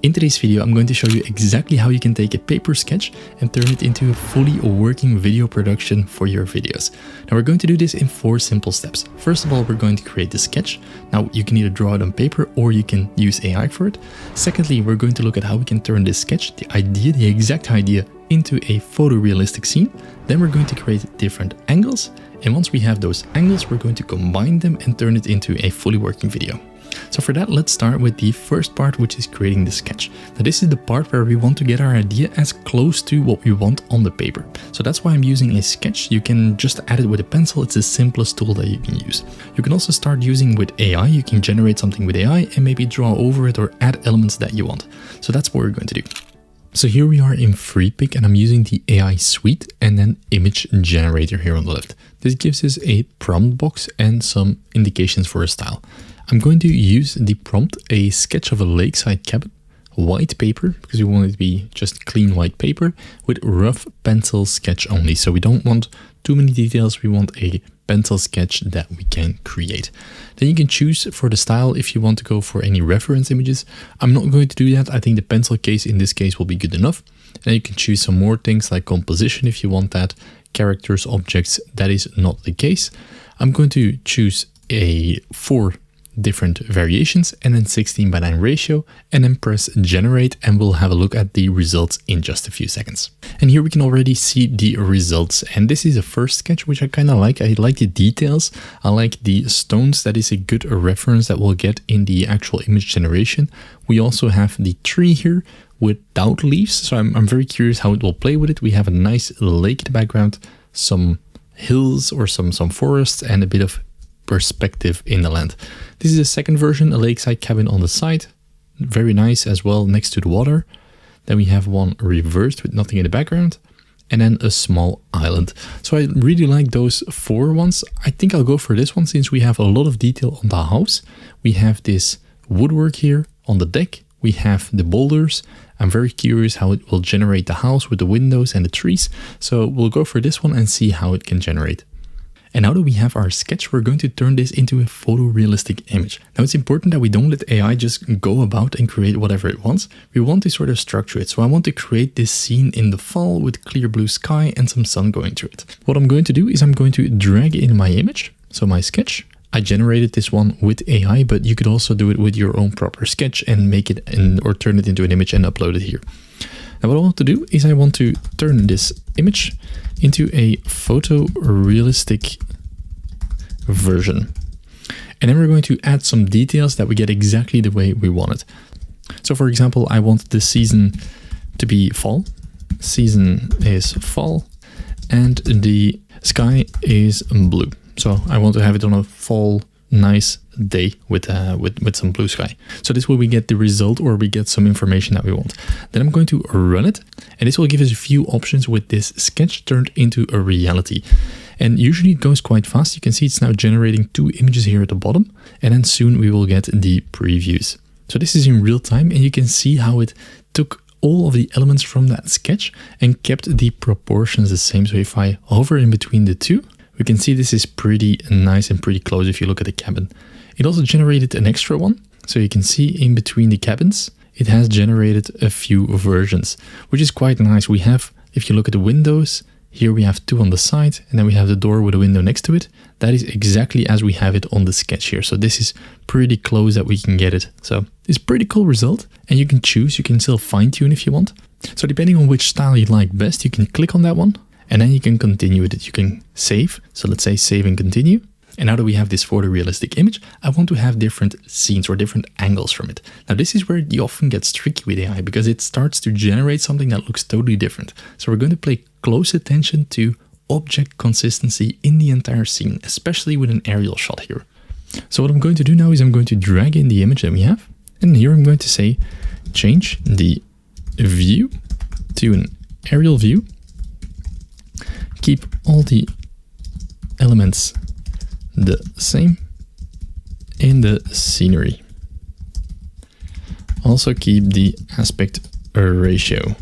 In today's video, I'm going to show you exactly how you can take a paper sketch and turn it into a fully working video production for your videos. Now we're going to do this in 4 simple steps. First of all, we're going to create the sketch. Now you can either draw it on paper or you can use AI for it. Secondly, we're going to look at how we can turn this sketch, the exact idea, into a photorealistic scene. Then we're going to create different angles. And once we have those angles, we're going to combine them and turn it into a fully working video. So for that, let's start with the first part, which is creating the sketch. Now this is the part where we want to get our idea as close to what we want on the paper. So that's why I'm using a sketch. You can just add it with a pencil. It's the simplest tool that you can use. You can also start using with AI. You can generate something with AI and maybe draw over it or add elements that you want. So that's what we're going to do. So here we are in Freepik and I'm using the AI suite and then image generator here on the left. This gives us a prompt box and some indications for a style. I'm going to use the prompt, a sketch of a lakeside cabin, white paper, because we want it to be just clean white paper with rough pencil sketch only. So we don't want too many details. We want a pencil sketch that we can create. Then you can choose for the style if you want to go for any reference images. I'm not going to do that. I think the pencil case in this case will be good enough. And you can choose some more things like composition if you want that, characters, objects. That is not the case. I'm going to choose a 4 different variations and then 16:9 ratio and then press generate and we'll have a look at the results in just a few seconds. And here we can already see the results, and this is a first sketch which I kind of like. I like the details, I like the stones. That is a good reference that we'll get in the actual image generation. We also have the tree here without leaves, so I'm very curious how it will play with it. We have a nice lake in the background, some hills or some forests and a bit of perspective in the land. This is a second version, a lakeside cabin on the side, very nice as well next to the water. Then we have one reversed with nothing in the background and then a small island. So I really like those 4 ones. I think I'll go for this one since we have a lot of detail on the house. We have this woodwork here on the deck. We have the boulders. I'm very curious how it will generate the house with the windows and the trees. So we'll go for this one and see how it can generate. And now that we have our sketch, we're going to turn this into a photorealistic image. Now it's important that we don't let AI just go about and create whatever it wants. We want to sort of structure it. So I want to create this scene in the fall with clear blue sky and some sun going through it. What I'm going to do is I'm going to drag in my image, so my sketch. I generated this one with AI, but you could also do it with your own proper sketch and make it or turn it into an image and upload it here. Now what I want to do is I want to turn this image into a photorealistic version. And then we're going to add some details that we get exactly the way we want it. So for example, I want the season to be fall. Season is fall and the sky is blue. So I want to have it on a fall nice day with some blue sky. So this way we get the result or we get some information that we want. Then I'm going to run it and this will give us a few options with this sketch turned into a reality. And usually it goes quite fast. You can see it's now generating 2 images here at the bottom and then soon we will get the previews. So this is in real time and you can see how it took all of the elements from that sketch and kept the proportions the same. So if I hover in between the 2, we can see this is pretty nice and pretty close if you look at the cabin. It also generated an extra one. So you can see in between the cabins, it has generated a few versions, which is quite nice. We have, if you look at the windows, here we have 2 on the side and then we have the door with a window next to it. That is exactly as we have it on the sketch here. So this is pretty close that we can get it. So it's a pretty cool result and you can choose, you can still fine tune if you want. So depending on which style you like best, you can click on that one. And then you can continue with it. You can save. So let's say save and continue. And now that we have this photorealistic image, I want to have different scenes or different angles from it. Now this is where it often gets tricky with AI because it starts to generate something that looks totally different. So we're going to pay close attention to object consistency in the entire scene, especially with an aerial shot here. So what I'm going to do now is I'm going to drag in the image that we have. And here I'm going to say, change the view to an aerial view. Keep all the elements the same in the scenery. Also keep the aspect ratio.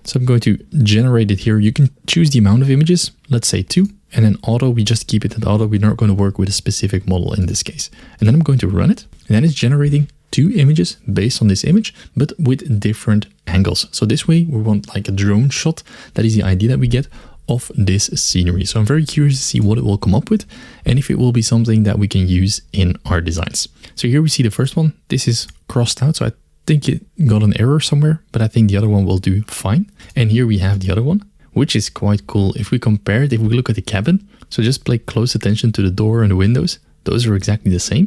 So I'm going to generate it here. You can choose the amount of images, let's say 2, and then auto, we just keep it at auto. We're not going to work with a specific model in this case. And then I'm going to run it, and then it's generating two images based on this image, but with different angles. So this way we want like a drone shot. That is the idea that we get of this scenery. So I'm very curious to see what it will come up with and if it will be something that we can use in our designs. So here we see the first one. This is crossed out, so I think it got an error somewhere, but I think the other one will do fine. And here we have the other one, which is quite cool. If we compare it, if we look at the cabin, so just pay close attention to the door and the windows, those are exactly the same.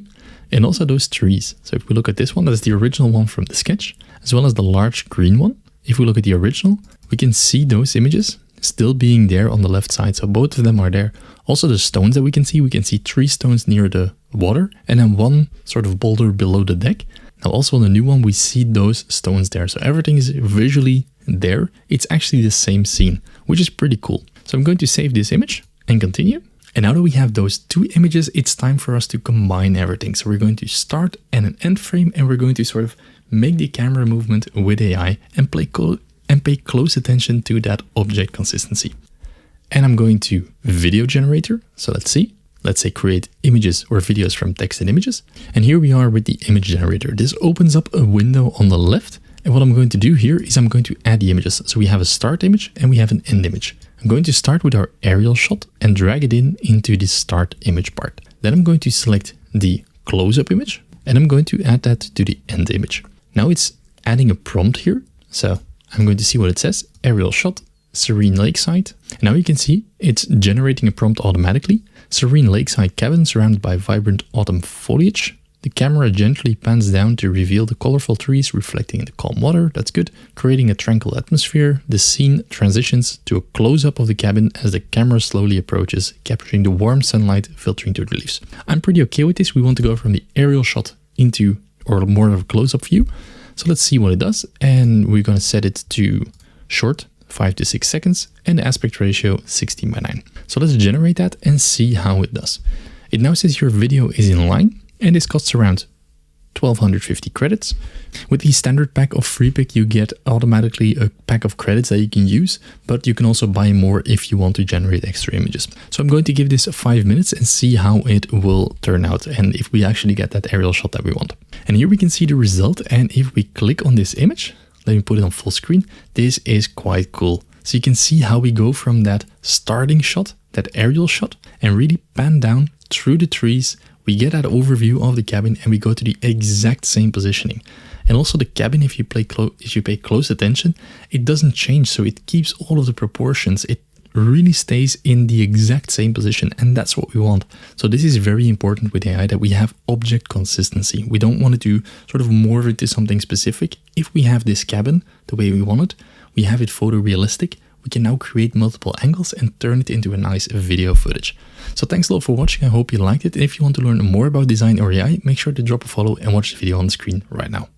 And also those trees. So if we look at this one, that's the original one from the sketch, as well as the large green one. If we look at the original, we can see those images still being there on the left side. So both of them are there. Also the stones that we can see 3 stones near the water and then one sort of boulder below the deck. Now also on the new one, we see those stones there. So everything is visually there. It's actually the same scene, which is pretty cool. So I'm going to save this image and continue. And now that we have those two images, it's time for us to combine everything. So we're going to start and an end frame, and we're going to sort of make the camera movement with AI and pay close attention to that object consistency. And I'm going to video generator. So let's say create images or videos from text and images. And here we are with the image generator. This opens up a window on the left. And what I'm going to do here is I'm going to add the images. So we have a start image and we have an end image. I'm going to start with our aerial shot and drag it into the start image part. Then I'm going to select the close-up image and I'm going to add that to the end image. Now it's adding a prompt here. So I'm going to see what it says. Aerial shot, serene lakeside. And now you can see it's generating a prompt automatically. Serene lakeside cabin surrounded by vibrant autumn foliage. The camera gently pans down to reveal the colorful trees reflecting in the calm water. That's good. Creating a tranquil atmosphere. The scene transitions to a close-up of the cabin as the camera slowly approaches, capturing the warm sunlight filtering through the leaves. I'm pretty okay with this. We want to go from the aerial shot into or more of a close-up view. So let's see what it does. And we're going to set it to short, 5 to 6 seconds, and the aspect ratio 16:9. So let's generate that and see how it does. It now says your video is in line. And this costs around 1,250 credits. With the standard pack of Freepik, you get automatically a pack of credits that you can use, but you can also buy more if you want to generate extra images. So I'm going to give this 5 minutes and see how it will turn out and if we actually get that aerial shot that we want. And here we can see the result. And if we click on this image, let me put it on full screen. This is quite cool. So you can see how we go from that starting shot, that aerial shot, and really pan down through the trees. We get that overview of the cabin and we go to the exact same positioning. And also the cabin, if you pay close attention, it doesn't change. So it keeps all of the proportions. It really stays in the exact same position. And that's what we want. So this is very important with AI, that we have object consistency. We don't want it to sort of morph into something specific. If we have this cabin the way we want it, we have it photorealistic. We can now create multiple angles and turn it into a nice video footage. So thanks a lot for watching. I hope you liked it. And if you want to learn more about design or AI, make sure to drop a follow and watch the video on the screen right now.